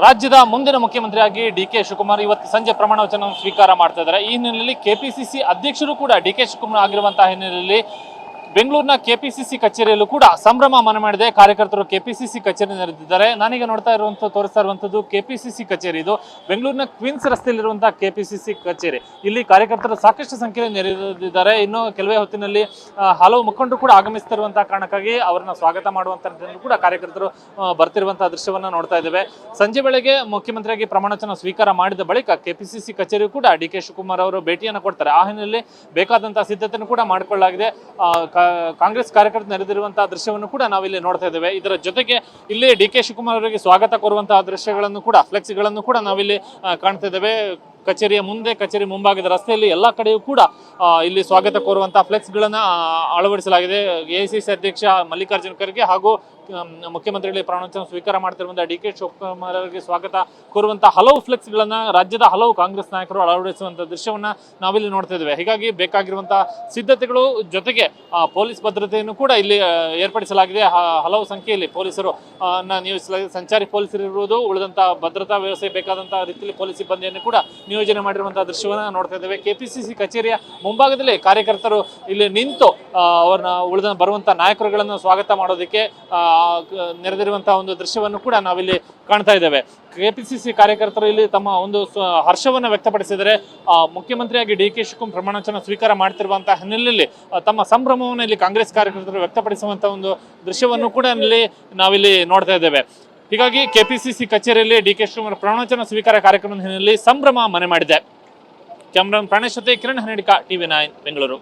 ರಾಜ್ಯದ ಮುಂದಿನ ಮುಖ್ಯಮಂತ್ರಿಯಾಗಿ ಡಿ.ಕೆ. ಶಿವಕುಮಾರ್ ಇವತ್ತು ಸಂಜೆ ಪ್ರಮಾಣ ವಚನ ಸ್ವೀಕಾರ ಮಾಡ್ತಾ ಇದ್ದಾರೆ. ಈ ಹಿನ್ನೆಲೆಯಲ್ಲಿ ಕೆಪಿಸಿಸಿ ಅಧ್ಯಕ್ಷರು ಕೂಡ ಡಿ.ಕೆ. ಶಿವಕುಮಾರ್ ಆಗಿರುವಂತಹ ಹಿನ್ನೆಲೆಯಲ್ಲಿ ಬೆಂಗಳೂರಿನ ಕೆಪಿಸಿಸಿ ಕಚೇರಿಯಲ್ಲೂ ಕೂಡ ಸಂಭ್ರಮ ಮನೆ ಮಾಡಿದೆ. ಕಾರ್ಯಕರ್ತರು ಕೆಪಿಸಿಸಿ ಕಚೇರಿ ನೆರೆದಿದ್ದಾರೆ. ನಾನೀಗ ತೋರಿಸ್ತಾ ಇರುವಂತದ್ದು ಕೆಪಿಸಿಸಿ ಕಚೇರಿ. ಇದು ಬೆಂಗಳೂರಿನ ಕ್ವೀನ್ಸ್ ರಸ್ತೆಯಲ್ಲಿರುವಂತಹ ಕೆಪಿಸಿಸಿ ಕಚೇರಿ. ಇಲ್ಲಿ ಕಾರ್ಯಕರ್ತರು ಸಾಕಷ್ಟು ಸಂಖ್ಯೆಯಲ್ಲಿ ನೆರೆದಿದ್ದಾರೆ. ಇನ್ನು ಕೆಲವೇ ಹೊತ್ತಿನಲ್ಲಿ ಹಲವು ಮುಖಂಡರು ಕೂಡ ಆಗಮಿಸುತ್ತಿರುವಂತಹ ಕಾರಣಕ್ಕಾಗಿ ಅವರನ್ನ ಸ್ವಾಗತ ಮಾಡುವಂತಹ ಕೂಡ ಕಾರ್ಯಕರ್ತರು ಬರ್ತಿರುವಂತಹ ದೃಶ್ಯವನ್ನ ನೋಡ್ತಾ ಇದ್ದೇವೆ. ಸಂಜೆ ವೇಳೆಗೆ ಮುಖ್ಯಮಂತ್ರಿಯಾಗಿ ಪ್ರಮಾಣ ವಚನ ಸ್ವೀಕಾರ ಮಾಡಿದ ಬಳಿಕ ಕೆಪಿಸಿಸಿ ಕಚೇರಿ ಕೂಡ ಡಿ.ಕೆ. ಶಿವಕುಮಾರ್ ಅವರು ಭೇಟಿಯನ್ನು ಕೊಡ್ತಾರೆ. ಆ ಹಿನ್ನೆಲೆಯಲ್ಲಿ ಬೇಕಾದಂತಹ ಸಿದ್ಧತೆಯನ್ನು ಕೂಡ ಮಾಡಿಕೊಳ್ಳಲಾಗಿದೆ. ಕಾಂಗ್ರೆಸ್ ಕಾರ್ಯಕರ್ತರು ನೆರೆದಿರುವಂತಹ ದೃಶ್ಯವನ್ನು ಕೂಡ ನಾವಿಲ್ಲಿ ನೋಡ್ತಾ ಇದ್ದೇವೆ. ಇದರ ಜೊತೆಗೆ ಇಲ್ಲಿ ಡಿ.ಕೆ. ಶಿವಕುಮಾರ್ ಅವರಿಗೆ ಸ್ವಾಗತ ಕೋರುವಂತಹ ದೃಶ್ಯಗಳನ್ನು ಕೂಡ ಫ್ಲೆಕ್ಸ್ಗಳನ್ನು ಕೂಡ ನಾವಿಲ್ಲಿ ಕಾಣ್ತಾ ಇದ್ದೇವೆ. ಕಚೇರಿಯ ಮುಂದೆ, ಕಚೇರಿ ಮುಂಭಾಗದ ರಸ್ತೆಯಲ್ಲಿ ಎಲ್ಲಾ ಕಡೆಯೂ ಕೂಡ ಇಲ್ಲಿ ಸ್ವಾಗತ ಕೋರುವಂತಹ ಫ್ಲೆಕ್ಸ್ಗಳನ್ನ ಅಳವಡಿಸಲಾಗಿದೆ. ಎಐಸಿಸಿ ಅಧ್ಯಕ್ಷ ಮಲ್ಲಿಕಾರ್ಜುನ ಖರ್ಗೆ ಹಾಗೂ ಮುಖ್ಯಮಂತ್ರಿಗಳಿಗೆ ಪ್ರಮಾಣ ವಚನ ಸ್ವೀಕಾರ ಮಾಡ್ತಿರುವಂತಹ ಡಿ.ಕೆ. ಶಿವಕುಮಾರ್ ಅವರಿಗೆ ಸ್ವಾಗತ ಕೋರುವಂತಹ ಹಲವು ಫ್ಲೆಕ್ಸ್ಗಳನ್ನ ರಾಜ್ಯದ ಹಲವು ಕಾಂಗ್ರೆಸ್ ನಾಯಕರು ಅಳವಡಿಸುವಂತಹ ದೃಶ್ಯವನ್ನ ನಾವಿಲ್ಲಿ ನೋಡ್ತಾ ಇದ್ದೇವೆ. ಹೀಗಾಗಿ ಬೇಕಾಗಿರುವಂತಹ ಸಿದ್ಧತೆಗಳು ಜೊತೆಗೆ ಪೊಲೀಸ್ ಭದ್ರತೆಯನ್ನು ಕೂಡ ಇಲ್ಲಿ ಏರ್ಪಡಿಸಲಾಗಿದೆ. ಹಲವು ಸಂಖ್ಯೆಯಲ್ಲಿ ಪೊಲೀಸರು ನಿಯೋಜಿಸಲಾಗಿದೆ. ಸಂಚಾರಿ ಪೊಲೀಸರು ಇರುವುದು, ಉಳಿದಂತಹ ಭದ್ರತಾ ವ್ಯವಸ್ಥೆ ಬೇಕಾದಂತಹ ರೀತಿಯಲ್ಲಿ ಪೊಲೀಸ್ ಸಿಬ್ಬಂದಿಯನ್ನು ಕೂಡ ನಿಯೋಜನೆ ಮಾಡಿರುವಂತಹ ದೃಶ್ಯವನ್ನ ನೋಡ್ತಾ ಇದ್ದೇವೆ. ಕೆಪಿಸಿಸಿ ಕಚೇರಿಯ ಮುಂಭಾಗದಲ್ಲಿ ಕಾರ್ಯಕರ್ತರು ಇಲ್ಲಿ ನಿಂತು ಅವ್ರನ್ನ ಬರುವಂತಹ ನಾಯಕರುಗಳನ್ನು ಸ್ವಾಗತ ಮಾಡೋದಕ್ಕೆ ನೆರೆದಿರುವಂತಹ ಒಂದು ದೃಶ್ಯವನ್ನು ಕೂಡ ನಾವಿಲ್ಲಿ ಕಾಣ್ತಾ ಇದ್ದೇವೆ. ಕೆಪಿಸಿಸಿ ಕಾರ್ಯಕರ್ತರು ಇಲ್ಲಿ ತಮ್ಮ ಒಂದು ಹರ್ಷವನ್ನ ವ್ಯಕ್ತಪಡಿಸಿದರೆ ಮುಖ್ಯಮಂತ್ರಿಯಾಗಿ ಡಿ.ಕೆ. ಶಿವಕುಮಾರ್ ಪ್ರಮಾಣ ವಚನ ಸ್ವೀಕಾರ ಮಾಡ್ತಿರುವಂತಹ ಹಿನ್ನೆಲೆಯಲ್ಲಿ ತಮ್ಮ ಸಂಭ್ರಮವನ್ನು ಇಲ್ಲಿ ಕಾಂಗ್ರೆಸ್ ಕಾರ್ಯಕರ್ತರು ವ್ಯಕ್ತಪಡಿಸುವಂತಹ ಒಂದು ದೃಶ್ಯವನ್ನು ಕೂಡ ನಾವಿಲ್ಲಿ ನೋಡ್ತಾ ಇದ್ದೇವೆ. ಹೀಗಾಗಿ ಕೆಪಿಸಿಸಿ ಕಚೇರಿಯಲ್ಲಿ ಡಿ.ಕೆ. ಶಿವಕುಮಾರ್ ಪ್ರಮಾಣ ವಚನ ಸ್ವೀಕಾರ ಕಾರ್ಯಕ್ರಮದ ಹಿನ್ನೆಲೆಯಲ್ಲಿ ಸಂಭ್ರಮ ಮನೆ ಮಾಡಿದೆ. ಕ್ಯಾಮರಾಮನ್ ಪ್ರಾಣೇಶ್ ಜೊತೆ ಕಿರಣ್ ಹನೇಡಿಕಾ, TV9 ಬೆಂಗಳೂರು.